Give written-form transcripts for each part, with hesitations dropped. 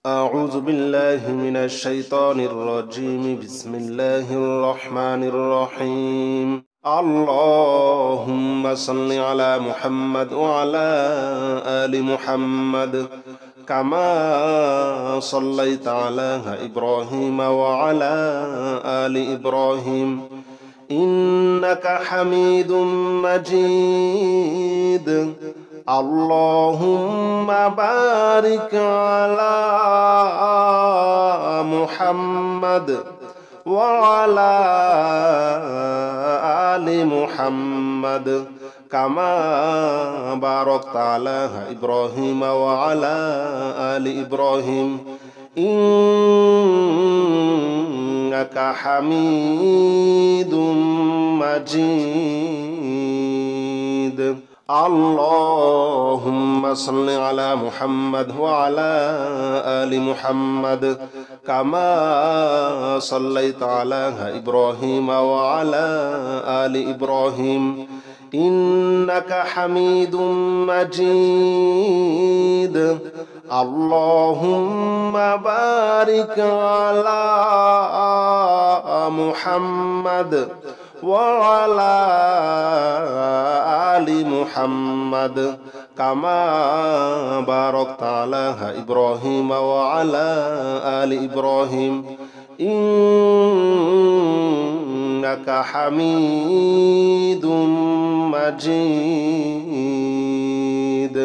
أعوذ بالله من الشيطان الرجيم. بسم الله الرحمن الرحيم. اللهم صل على محمد وعلى آل محمد كما صليت على إبراهيم وعلى آل إبراهيم إنك حميد مجيد. اللهم بارك على محمد وعلى آل محمد كما باركت على إبراهيم وعلى آل إبراهيم إنك حميد مجيد. اللهم صل على محمد وعلى آل محمد كما صليت على إبراهيم وعلى آل إبراهيم إنك حميد مجيد. اللهم بارك على محمد وعلى آل محمد كما باركت على إبراهيم وعلى آل إبراهيم إنك حميد مجيد.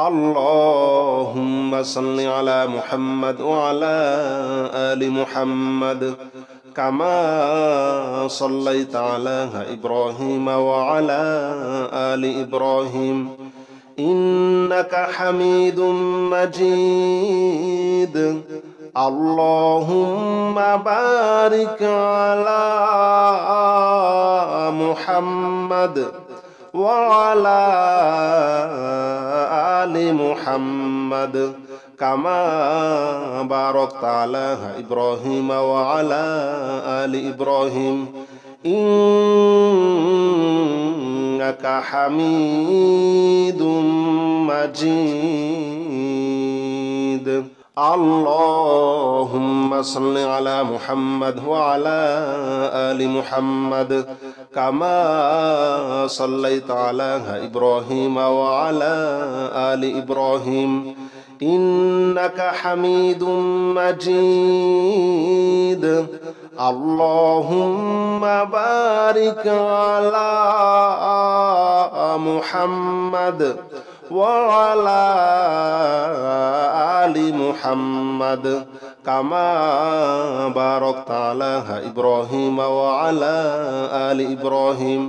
اللهم صل على محمد وعلى آل محمد كما صليت على إبراهيم وعلى آل إبراهيم إنك حميد مجيد. اللهم بارك على محمد وعلى آل محمد كما باركت على إبراهيم وعلى آل إبراهيم إنك حميد مجيد. اللهم صل على محمد وعلى آل محمد كما صليت على إبراهيم وعلى آل إبراهيم إنك حميد مجيد. اللهم بارك على محمد وعلى آل محمد كما باركت على إبراهيم وعلى آل إبراهيم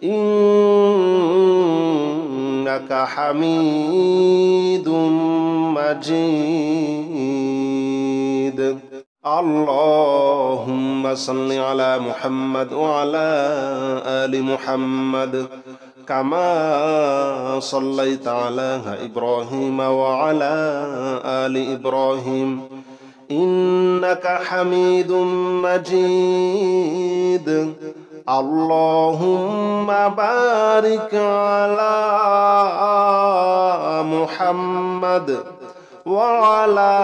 إنك حميد مجيد. اللهم صل على محمد وعلى آل محمد كما صليت على إبراهيم وعلى آل إبراهيم إنك حميد مجيد. اللهم بارك على محمد وعلى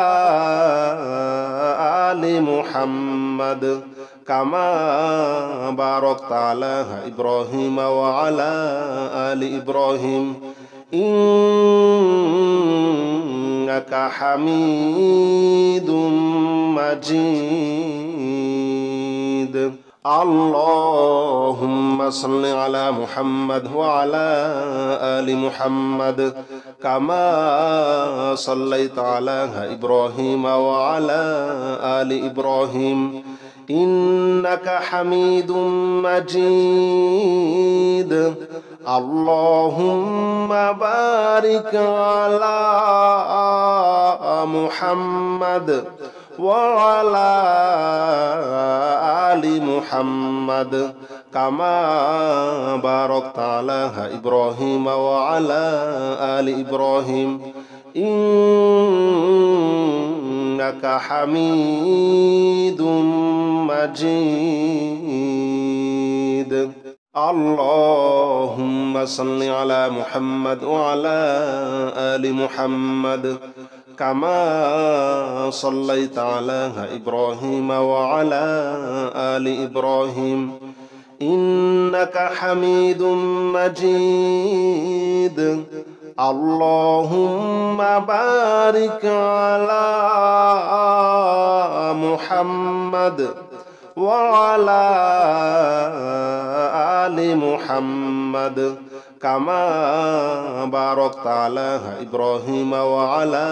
آل محمد كما باركت على إبراهيم وعلى آل إبراهيم إنك حميد مجيد. اللهم صل على محمد وعلى آل محمد كما صليت على إبراهيم وعلى آل إبراهيم إنك حميد مجيد. اللهم بارك على محمد وعلى آل محمد كما باركت على إبراهيم وعلى آل إبراهيم إنك حميد مجيد. اللهم صل على محمد وعلى آل محمد كما صليت على إبراهيم وعلى آل إبراهيم إنك حميد مجيد اللهم بارك على محمد وعلى آل محمد كما باركت على إبراهيم وعلى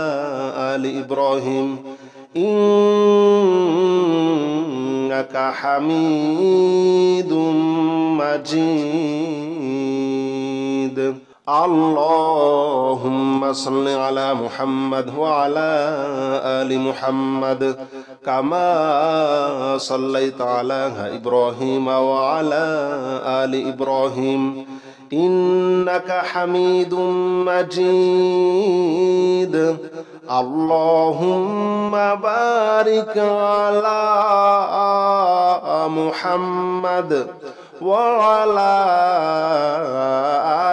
آل إبراهيم إنك حميد مجيد اللهم صل على محمد وعلى آل محمد كما صليت على إبراهيم وعلى آل إبراهيم إنك حميد مجيد اللهم بارك على محمد وعلى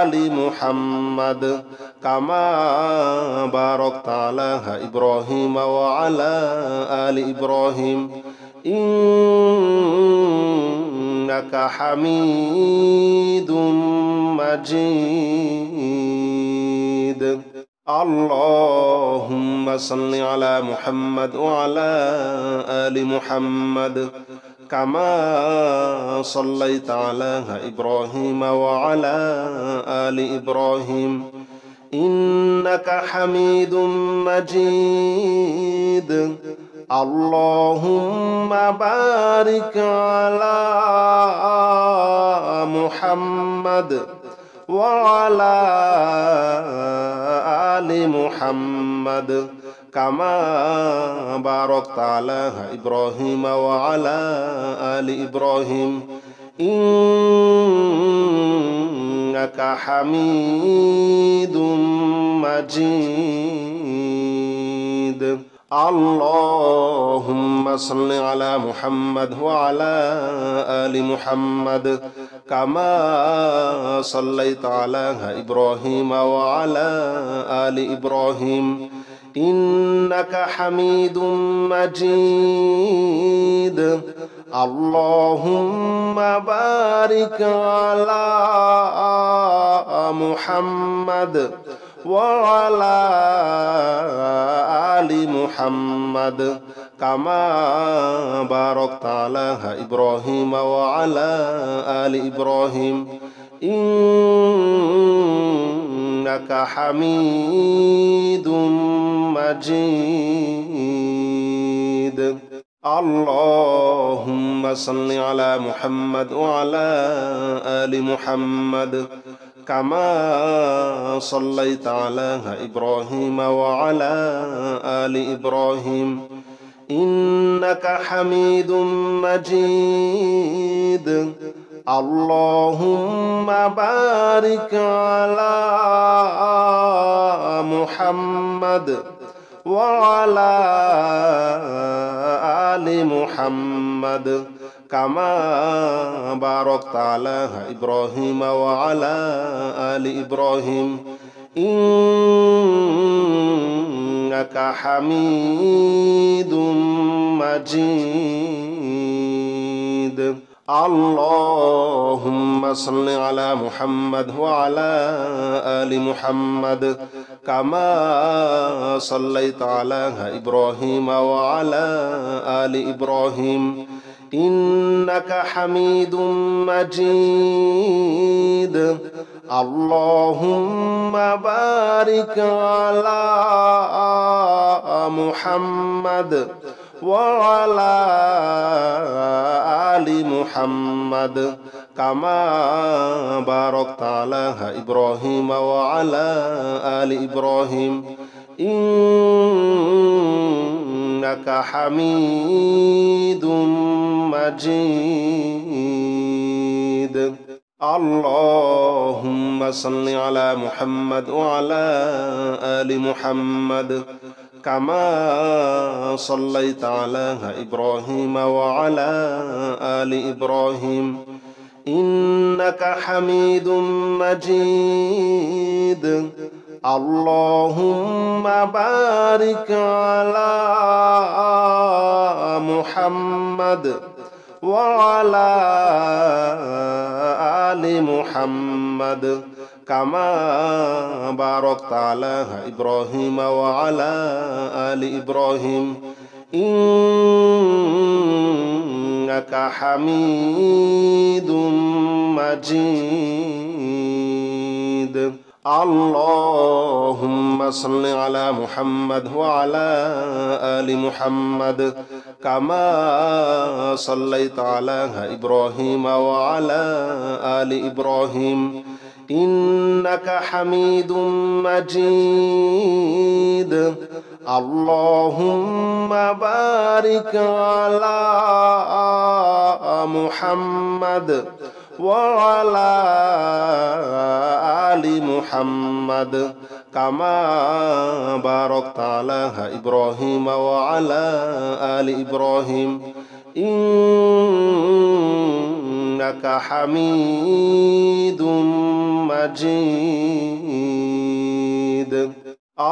آل محمد كما باركت على إبراهيم وعلى آل إبراهيم إنك حميد مجيد اللهم صل على محمد وعلى آل محمد كما صليت على إبراهيم وعلى آل إبراهيم إنك حميد مجيد اللهم بارك على محمد وعلى آل محمد كما باركت على إبراهيم وعلى آل إبراهيم إنك حميد مجيد اللهم صل على محمد وعلى آل محمد كما صليت على إبراهيم وعلى آل إبراهيم إنك حميد مجيد اللهم بارك على محمد وعلى آل محمد كما باركت على إبراهيم وعلى آل إبراهيم إنك حميد مجيد اللهم صل على محمد وعلى آل محمد كما صليت على إبراهيم وعلى آل إبراهيم إنك حميد مجيد اللهم بارك على محمد وعلى آل محمد كما باركت على إبراهيم وعلى آل إبراهيم إنك حميد مجيد اللهم صل على محمد وعلى آل محمد كما صليت على إبراهيم وعلى آل إبراهيم إنك حميد مجيد اللهم بارك على محمد وعلى آل محمد كما باركت على إبراهيم وعلى آل إبراهيم إنك حميد مجيد اللهم صل على محمد وعلى آل محمد كما صليت على إبراهيم وعلى آل إبراهيم إنك حميد مجيد اللهم بارك على محمد وعلى آل محمد كما باركت على إبراهيم وعلى آل إبراهيم إنك حميد مجيد. اللهم صل على محمد وعلى آل محمد كما صليت على إبراهيم وعلى آل إبراهيم إنك حميد مجيد. اللهم بارك على محمد وعلى آل محمد كما باركت على إبراهيم وعلى آل إبراهيم إنك حميد مجيد.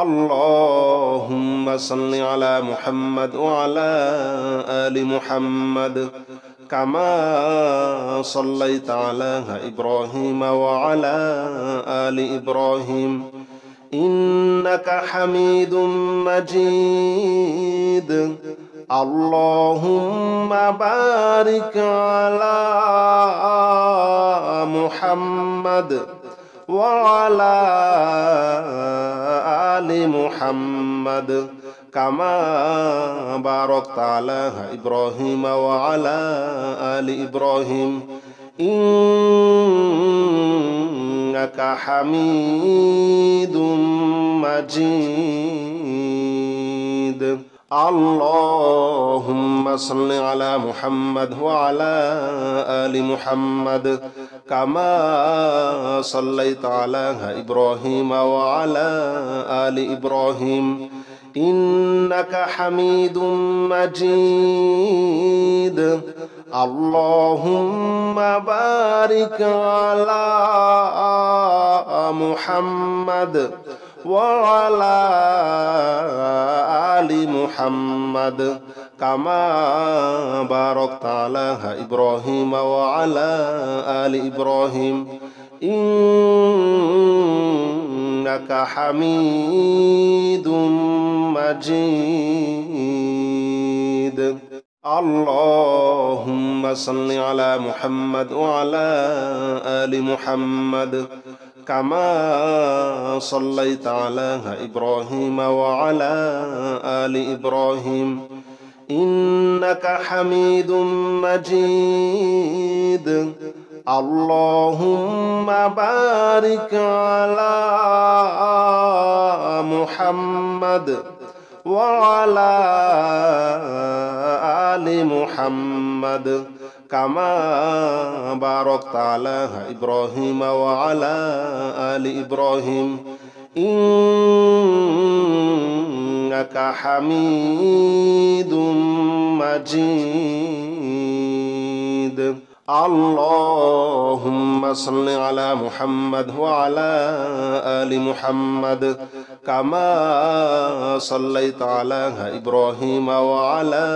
اللهم صل على محمد وعلى آل محمد كما صليت على إبراهيم وعلى آل إبراهيم إنك حميد مجيد. اللهم بارك على محمد وعلى آل محمد كما باركت على إبراهيم وعلى آل إبراهيم إنك حميد مجيد. اللهم صل على محمد وعلى آل محمد كما صليت على إبراهيم وعلى آل إبراهيم إنك حميد مجيد. اللهم بارك على محمد وعلى آل محمد كما باركت على إبراهيم وعلى آل إبراهيم إنك حميد مجيد. اللهم صل على محمد وعلى آل محمد كما صليت على إبراهيم وعلى آل إبراهيم إنك حميد مجيد. اللهم بارك على محمد وعلى آل محمد كما باركت على إبراهيم وعلى آل إبراهيم إنك حميد مجيد. اللهم صل على محمد وعلى آل محمد كما صليت على إبراهيم وعلى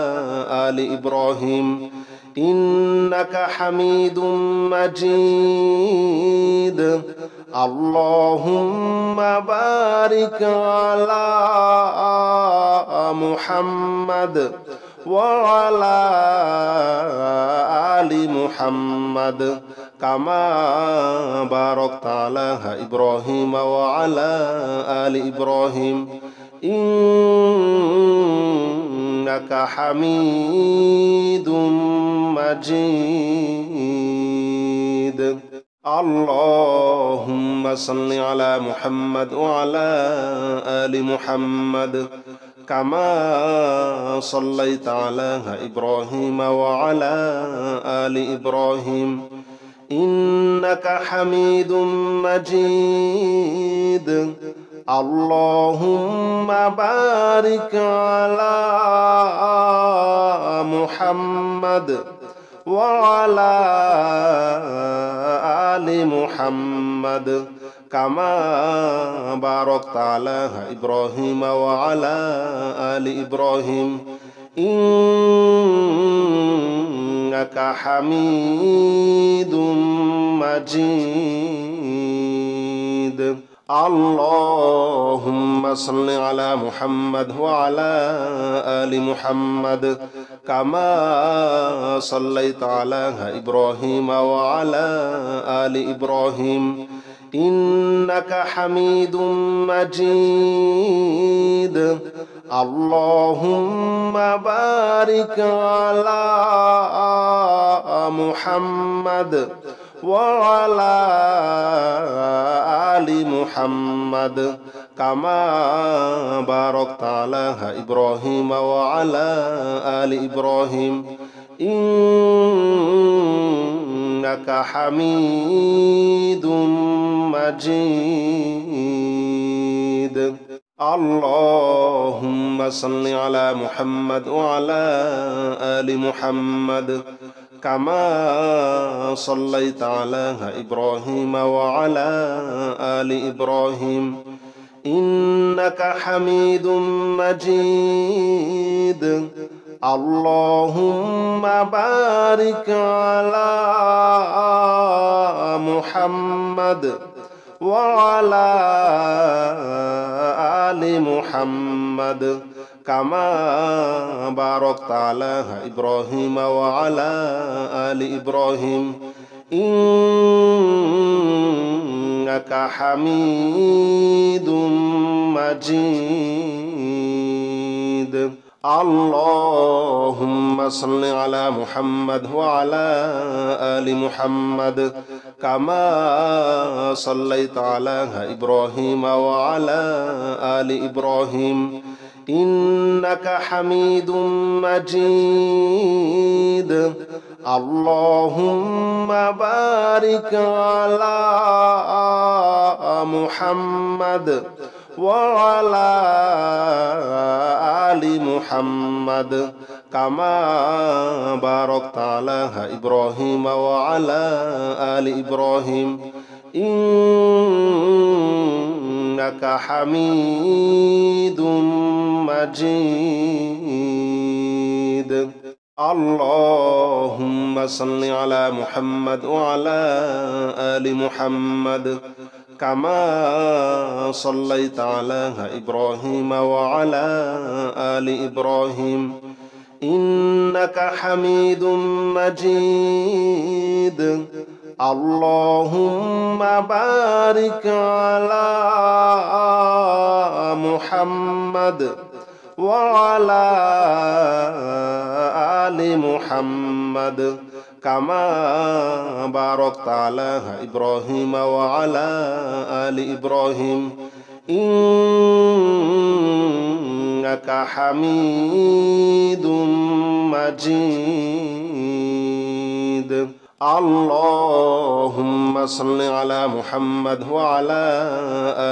آل إبراهيم إنك حميد مجيد. اللهم بارك على محمد وعلى آل محمد كما باركت على إبراهيم وعلى آل إبراهيم إنك حميد مجيد. اللهم صل على محمد وعلى آل محمد كما صليت على إبراهيم وعلى آل إبراهيم إنك حميد مجيد. اللهم بارك على محمد وعلى آل محمد كما باركت على إبراهيم وعلى آل إبراهيم إنك حميد مجيد. اللهم صل على محمد وعلى آل محمد كما صليت على إبراهيم وعلى آل إبراهيم إنك حميد مجيد. اللهم بارك على محمد وعلى آل محمد كما باركت على إبراهيم وعلى آل إبراهيم إنك حميد مجيد. اللهم صل على محمد وعلى آل محمد كما صليت على إبراهيم وعلى آل إبراهيم إنك حميد مجيد. اللهم بارك على محمد وعلى آل محمد كما باركت على إبراهيم وعلى آل إبراهيم إنك حميد مجيد. اللهم صل على محمد وعلى آل محمد كما صليت على إبراهيم وعلى آل إبراهيم إنك حميد مجيد. اللهم بارك على محمد وعلى آل محمد كما باركت على إبراهيم وعلى آل إبراهيم إنك حميد مجيد. اللهم صل على محمد وعلى آل محمد كما صليت على إبراهيم وعلى آل إبراهيم إنك حميد مجيد. اللهم بارك على محمد وعلى آل محمد كما باركت على إبراهيم وعلى آل إبراهيم إنك حميد مجيد. اللهم صل على محمد وعلى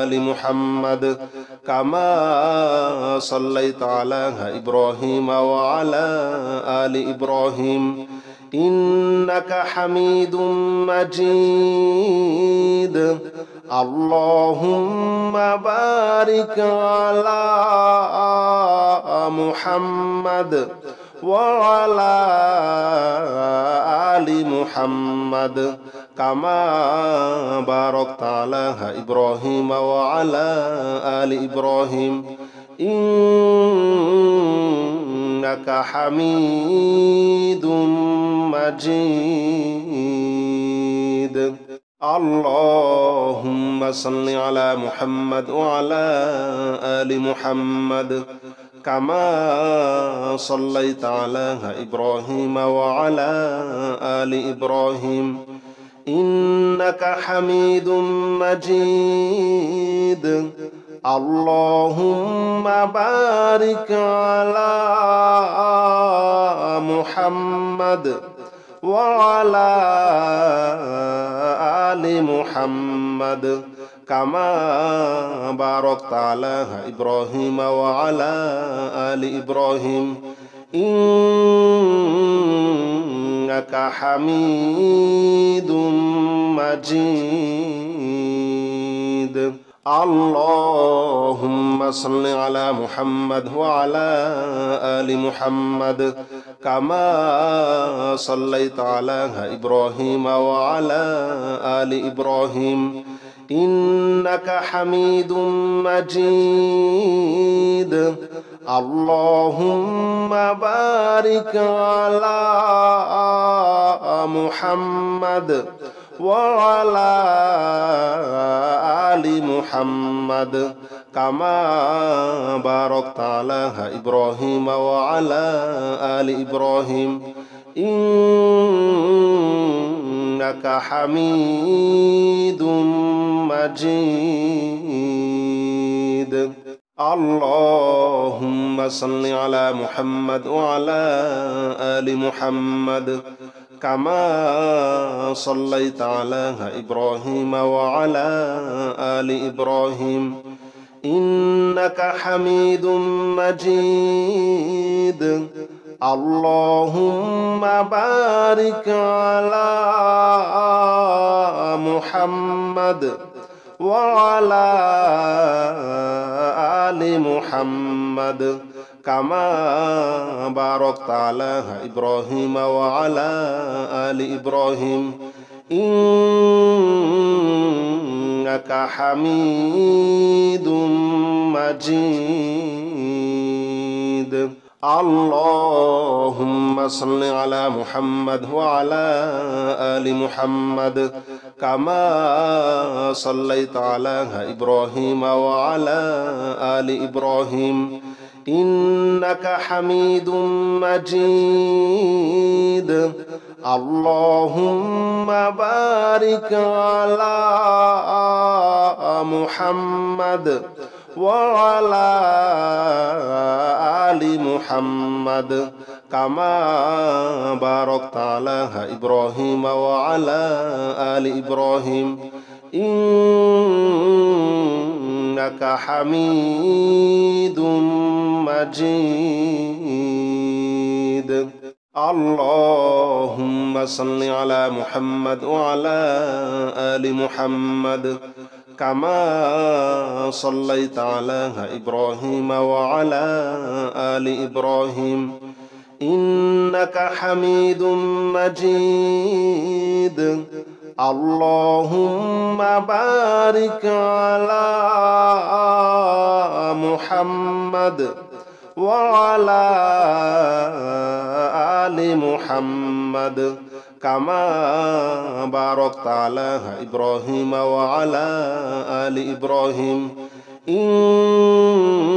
آل محمد كما صليت على إبراهيم وعلى آل إبراهيم إنك حميد مجيد. اللهم بارك على محمد وعلى آل محمد كما باركت على إبراهيم وعلى آل إبراهيم إنك حميد مجيد. اللهم صل على محمد وعلى آل محمد كما صليت على إبراهيم وعلى آل إبراهيم إنك حميد مجيد. اللهم بارك على محمد وعلى آل محمد كما باركت على إبراهيم وعلى آل إبراهيم إنك حميد مجيد. اللهم صل على محمد وعلى آل محمد كما صليت على إبراهيم وعلى آل إبراهيم إنك حميد مجيد اللهم بارك على محمد وعلى آل محمد كما باركت على إبراهيم وعلى آل إبراهيم إنك حميد مجيد اللهم صل على محمد وعلى آل محمد كما صليت على إبراهيم وعلى آل إبراهيم إنك حميد مجيد اللهم بارك على محمد وعلى آل محمد كما باركت على إبراهيم وعلى آل إبراهيم إنك حميد مجيد اللهم صل على محمد وعلى آل محمد كما صليت على إبراهيم وعلى آل إبراهيم إنك حميد مجيد اللهم بارك على محمد وعلى آل محمد كما باركت على إبراهيم وعلى آل إبراهيم إنك حميد مجيد اللهم صل على محمد وعلى آل محمد كما صليت على إبراهيم وعلى آل إبراهيم إنك حميد مجيد اللهم بارك على محمد وعلى آل محمد كما باركت على إبراهيم وعلى آل إبراهيم إنك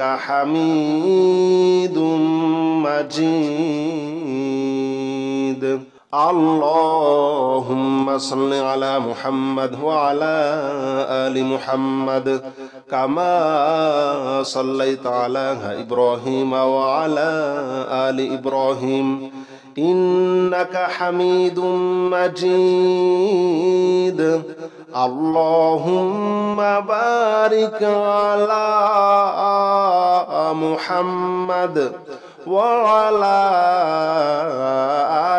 حميد مجيد اللهم صل على محمد وعلى آل محمد كما صليت على إبراهيم وعلى آل إبراهيم إنك حميد مجيد اللهم بارك على محمد وعلى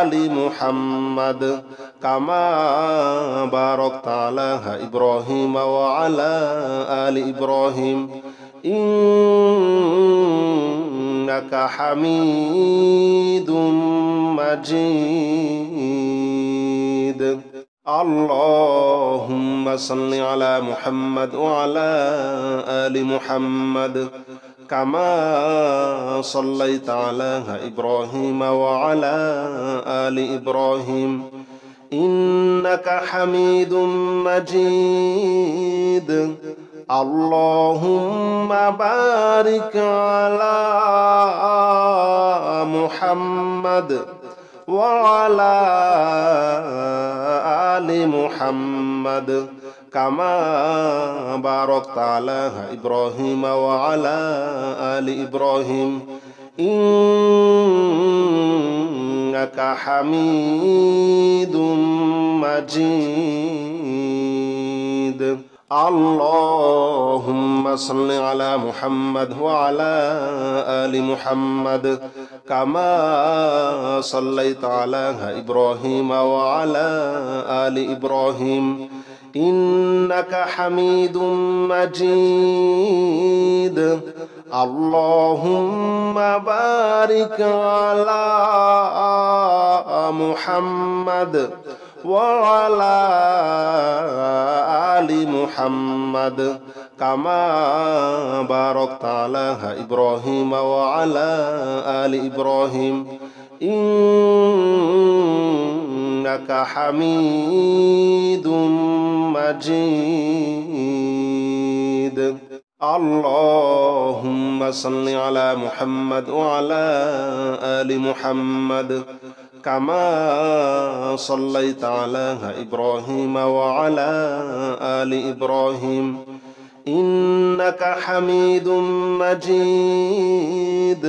آل محمد كما باركت على إبراهيم وعلى آل إبراهيم إنك حميد مجيد اللهم صل على محمد وعلى آل محمد كما صليت على إبراهيم وعلى آل إبراهيم إنك حميد مجيد اللهم بارك على محمد وعلى آل محمد كما باركت على إبراهيم وعلى آل إبراهيم إنك حميد مجيد اللهم صل على محمد وعلى آل محمد كما صليت على إبراهيم وعلى آل إبراهيم إنك حميد مجيد. اللهم بارك على محمد وعلى آل محمد كما باركت على إبراهيم وعلى آل إبراهيم إنك حميد مجيد. اللهم صل على محمد وعلى آل محمد كما صليت على إبراهيم وعلى آل إبراهيم إنك حميد مجيد.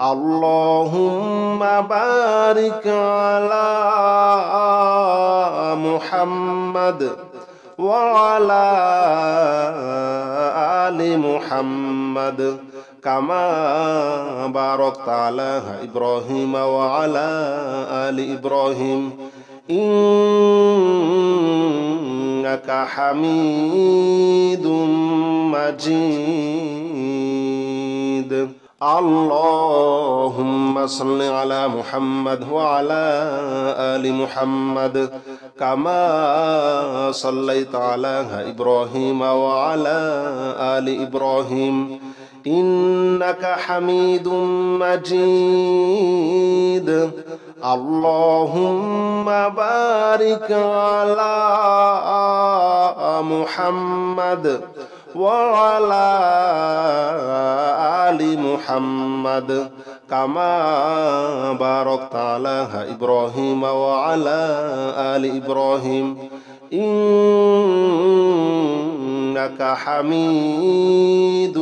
اللهم بارك على محمد وعلى آل محمد كما باركت على إبراهيم وعلى آل إبراهيم إنك حميد مجيد. اللهم صل على محمد وعلى آل محمد كما صليت على إبراهيم وعلى آل إبراهيم إنك حميد مجيد. اللهم بارك على محمد وعلى آل محمد كما باركت على إبراهيم وعلى آل إبراهيم إنك حميد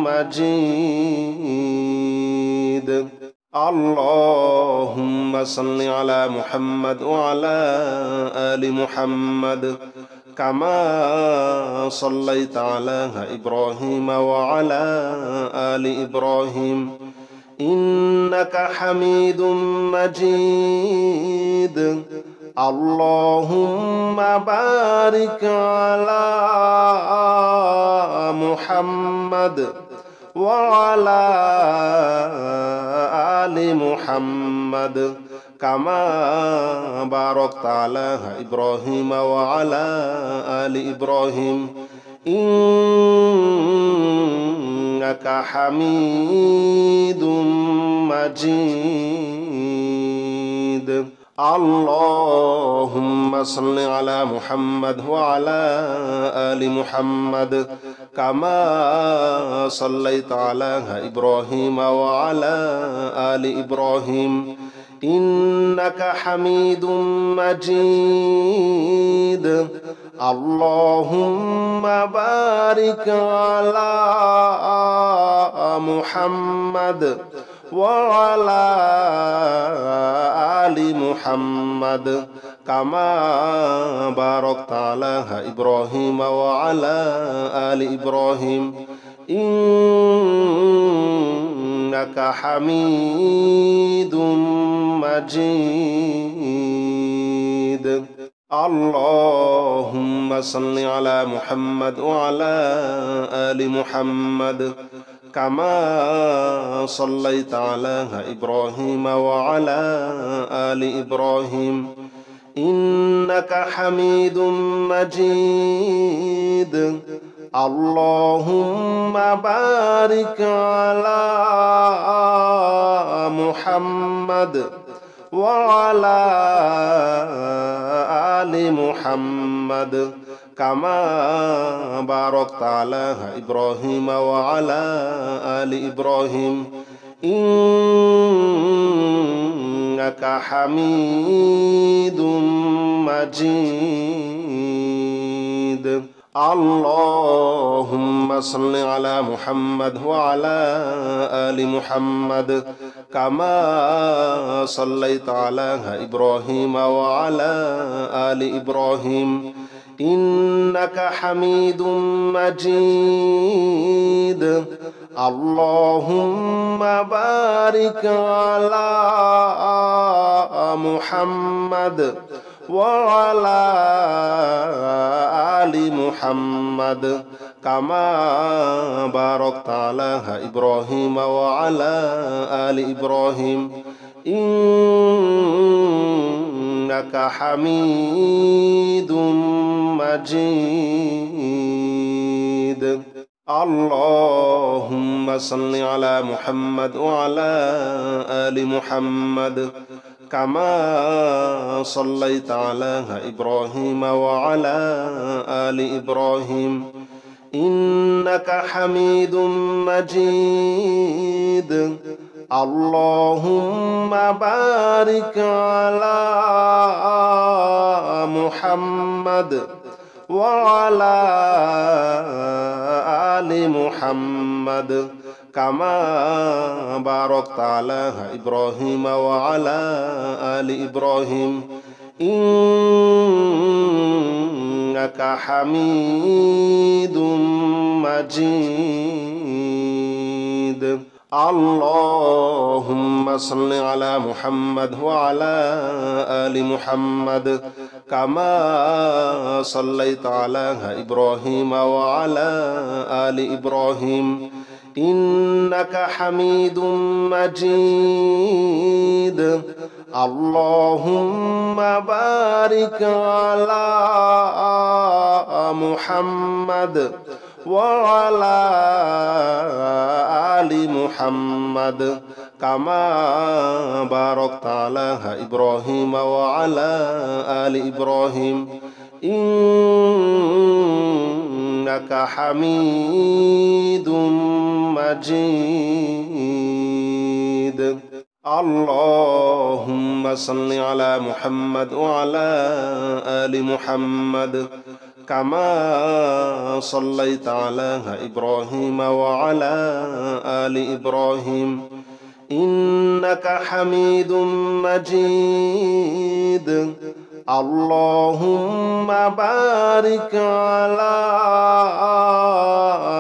مجيد. اللهم صل على محمد وعلى آل محمد كما صليت على إبراهيم وعلى آل إبراهيم إنك حميد مجيد. اللهم بارك على محمد وعلى آل محمد كما باركت على إبراهيم وعلى آل إبراهيم إنك حميد مجيد. اللهم صل على محمد وعلى آل محمد كما صليت على إبراهيم وعلى آل إبراهيم إنك حميد مجيد. اللهم بارك على محمد وعلى آل محمد كما باركت على إبراهيم وعلى آل إبراهيم إنك حميد مجيد. اللهم صل على محمد وعلى آل محمد كما صليت على إبراهيم وعلى آل إبراهيم إنك حميد مجيد. اللهم بارك على محمد وعلى آل محمد كما باركت على إبراهيم وعلى آل إبراهيم إنك حميد مجيد. اللهم صل على محمد وعلى آل محمد كما صليت على إبراهيم وعلى آل إبراهيم إنك حميد مجيد. اللهم بارك على محمد وعلى آل محمد كما باركت على إبراهيم وعلى آل إبراهيم إنك حميد مجيد اللهم صل على محمد وعلى آل محمد كما صليت على إبراهيم وعلى آل إبراهيم إنك حميد مجيد اللهم بارك على محمد وعلى آل محمد كما باركت على إبراهيم وعلى آل إبراهيم إنك حميد مجيد اللهم صل على محمد وعلى آل محمد كما صليت على إبراهيم وعلى آل إبراهيم إنك حميد مجيد اللهم بارك على محمد وعلى آل محمد كما باركت على إبراهيم وعلى آل إبراهيم إنك حميد مجيد اللهم صل على محمد وعلى آل محمد كما صليت على إبراهيم وعلى آل إبراهيم إنك حميد مجيد اللهم بارك على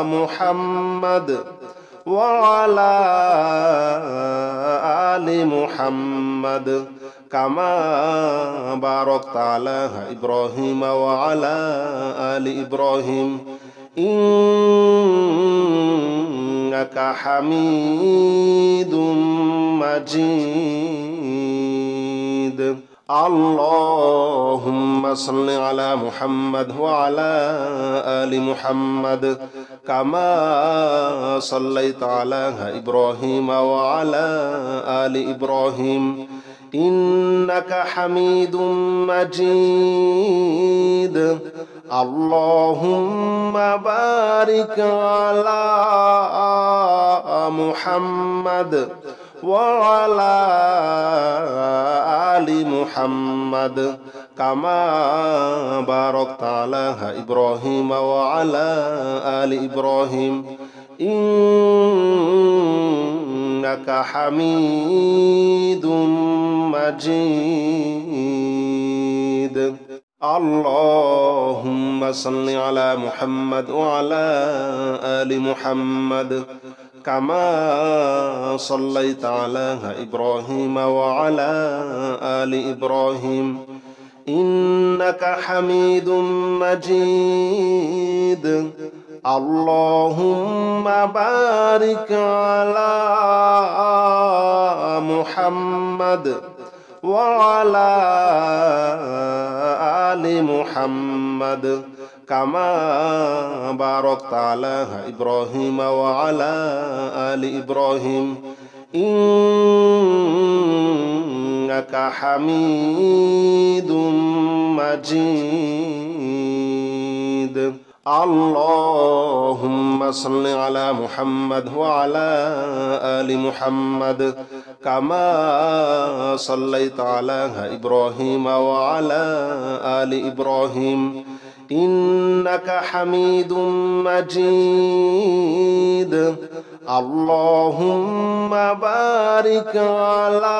محمد وعلى آل محمد كما باركت على إبراهيم وعلى آل إبراهيم إنك حميد مجيد اللهم صل على محمد وعلى آل محمد كما صليت على إبراهيم وعلى آل إبراهيم إنك حميد مجيد اللهم بارك على محمد وعلى آل محمد كما باركت على إبراهيم وعلى آل إبراهيم إنك حميد مجيد اللهم صل على محمد وعلى آل محمد كما صليت على إبراهيم وعلى آل إبراهيم إنك حميد مجيد اللهم بارك على محمد وعلى آل محمد كما باركت على إبراهيم وعلى آل إبراهيم إنك حميد مجيد اللهم صل على محمد وعلى آل محمد كما صليت على إبراهيم وعلى آل إبراهيم إنك حميد مجيد اللهم بارك على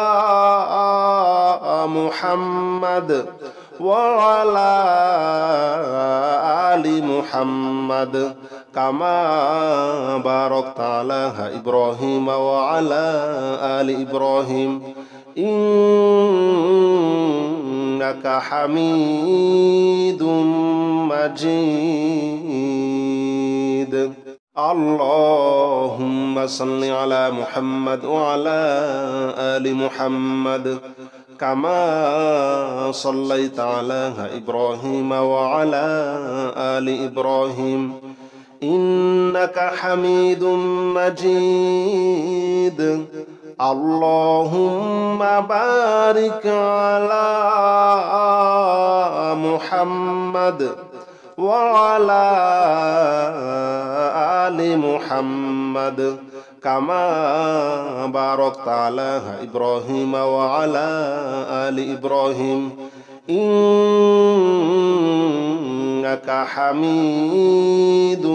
محمد وعلى آل محمد كما باركت على إبراهيم وعلى آل إبراهيم إنك حميد مجيد اللهم صل على محمد وعلى آل محمد كما صليت على إبراهيم وعلى آل إبراهيم إنك حميد مجيد اللهم بارك على محمد وعلى آل محمد كما باركت على إبراهيم وعلى آل إبراهيم إنك حميد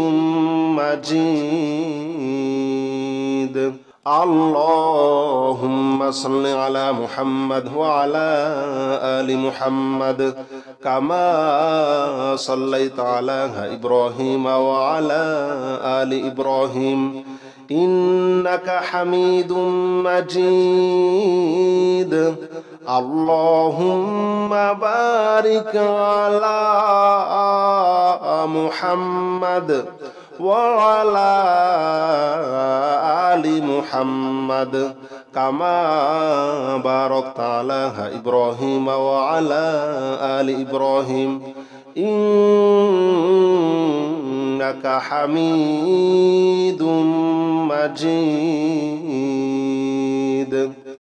مجيد اللهم صل على محمد وعلى آل محمد كما صليت على إبراهيم وعلى آل إبراهيم إنك حميد مجيد اللهم بارك على محمد وعلى آل محمد كما باركت على إبراهيم وعلى آل إبراهيم إنك حميد مجيد